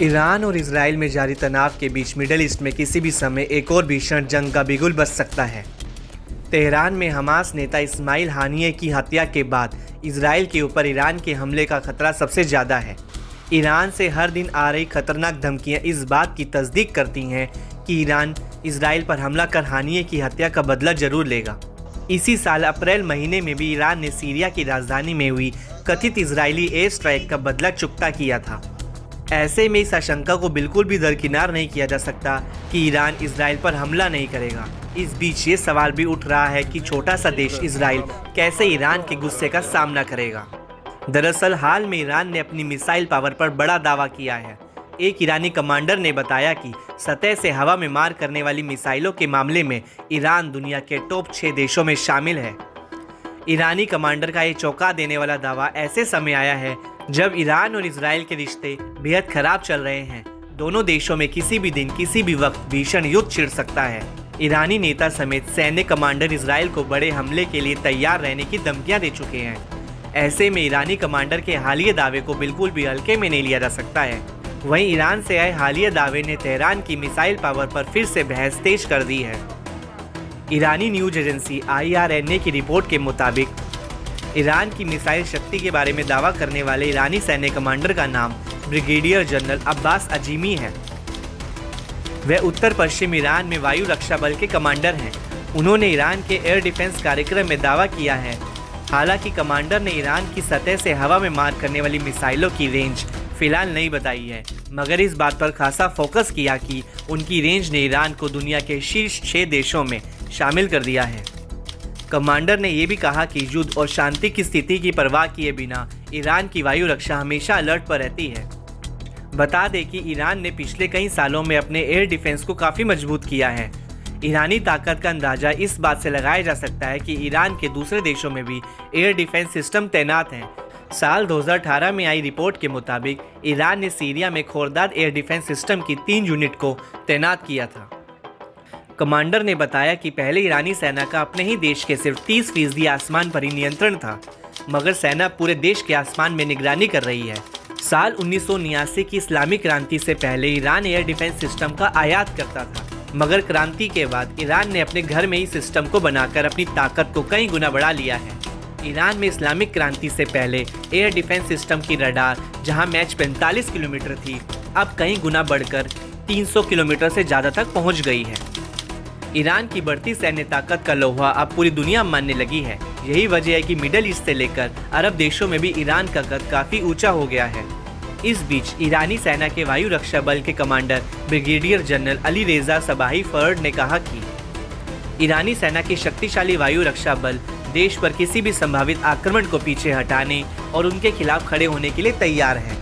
Iran और Israel में जारी तनाव के बीच मिडल ईस्ट में किसी भी समय एक और भीषण जंग का बिगुल बज सकता है। तेहरान में हमास नेता इस्माइल हानिये की हत्या के बाद इजराइल के ऊपर ईरान के हमले का खतरा सबसे ज़्यादा है। ईरान से हर दिन आ रही खतरनाक धमकियां इस बात की तस्दीक करती हैं कि ईरान इजराइल पर हमला कर हानिये की हत्या का बदला जरूर लेगा। इसी साल अप्रैल महीने में भी ईरान ने सीरिया की राजधानी में हुई कथित इजरायली एयर स्ट्राइक का बदला चुकता किया था। ऐसे में इस आशंका को बिल्कुल भी दरकिनार नहीं किया जा सकता कि ईरान इजराइल पर हमला नहीं करेगा। इस बीच ये सवाल भी उठ रहा है कि छोटा सा देश इजराइल कैसे ईरान के गुस्से का सामना करेगा। दरअसल हाल में ईरान ने अपनी मिसाइल पावर पर बड़ा दावा किया है। एक ईरानी कमांडर ने बताया कि सतह से हवा में मार करने वाली मिसाइलों के मामले में ईरान दुनिया के टॉप 6 देशों में शामिल है। ईरानी कमांडर का ये चौंका देने वाला दावा ऐसे समय आया है जब ईरान और इजराइल के रिश्ते बेहद खराब चल रहे हैं। दोनों देशों में किसी भी दिन किसी भी वक्त भीषण युद्ध छिड़ सकता है। ईरानी नेता समेत सैन्य कमांडर इजराइल को बड़े हमले के लिए तैयार रहने की धमकियां दे चुके हैं। ऐसे में ईरानी कमांडर के हालिया दावे को बिल्कुल भी हल्के में नहीं लिया जा सकता है। वहीं ईरान से आए हालिया दावे ने तेहरान की मिसाइल पावर पर फिर से बहस तेज कर दी है। ईरानी न्यूज एजेंसी IRNA की रिपोर्ट के मुताबिक ईरान की मिसाइल शक्ति के बारे में दावा करने वाले ईरानी सैन्य कमांडर का नाम ब्रिगेडियर जनरल अब्बास अजीमी है। वह उत्तर पश्चिम ईरान में वायु रक्षा बल के कमांडर हैं। उन्होंने ईरान के एयर डिफेंस कार्यक्रम में दावा किया है। हालांकि कमांडर ने ईरान की सतह से हवा में मार करने वाली मिसाइलों की रेंज फिलहाल नहीं बताई है, मगर इस बात पर खासा फोकस किया कि उनकी रेंज ने ईरान को दुनिया के शीर्ष 6 देशों में शामिल कर दिया है। कमांडर ने यह भी कहा कि युद्ध और शांति की स्थिति की परवाह किए बिना ईरान की वायु रक्षा हमेशा अलर्ट पर रहती है। बता दें कि ईरान ने पिछले कई सालों में अपने एयर डिफेंस को काफ़ी मजबूत किया है। ईरानी ताकत का अंदाजा इस बात से लगाया जा सकता है कि ईरान के दूसरे देशों में भी एयर डिफेंस सिस्टम तैनात हैं। साल 2018 में आई रिपोर्ट के मुताबिक ईरान ने सीरिया में खोरदाद एयर डिफेंस सिस्टम की 3 यूनिट को तैनात किया था। कमांडर ने बताया कि पहले ईरानी सेना का अपने ही देश के सिर्फ 30% आसमान पर ही नियंत्रण था, मगर सेना पूरे देश के आसमान में निगरानी कर रही है। साल 1979 की इस्लामिक क्रांति से पहले ईरान एयर डिफेंस सिस्टम का आयात करता था, मगर क्रांति के बाद ईरान ने अपने घर में ही सिस्टम को बनाकर अपनी ताकत को कई गुना बढ़ा लिया है। ईरान में इस्लामिक क्रांति से पहले एयर डिफेंस सिस्टम की रडार जहां मैच 45 किलोमीटर थी, अब कई गुना बढ़कर 300 किलोमीटर से ज़्यादा तक पहुंच गई है। ईरान की बढ़ती सैन्य ताकत का लोहा अब पूरी दुनिया मानने लगी है। यही वजह है कि मिडल ईस्ट से लेकर अरब देशों में भी ईरान का कद काफ़ी ऊंचा हो गया है। इस बीच ईरानी सेना के वायु रक्षा बल के कमांडर ब्रिगेडियर जनरल अली रेजा सबाही फर्ड ने कहा कि ईरानी सेना की शक्तिशाली वायु रक्षा बल देश पर किसी भी संभावित आक्रमण को पीछे हटाने और उनके खिलाफ खड़े होने के लिए तैयार है।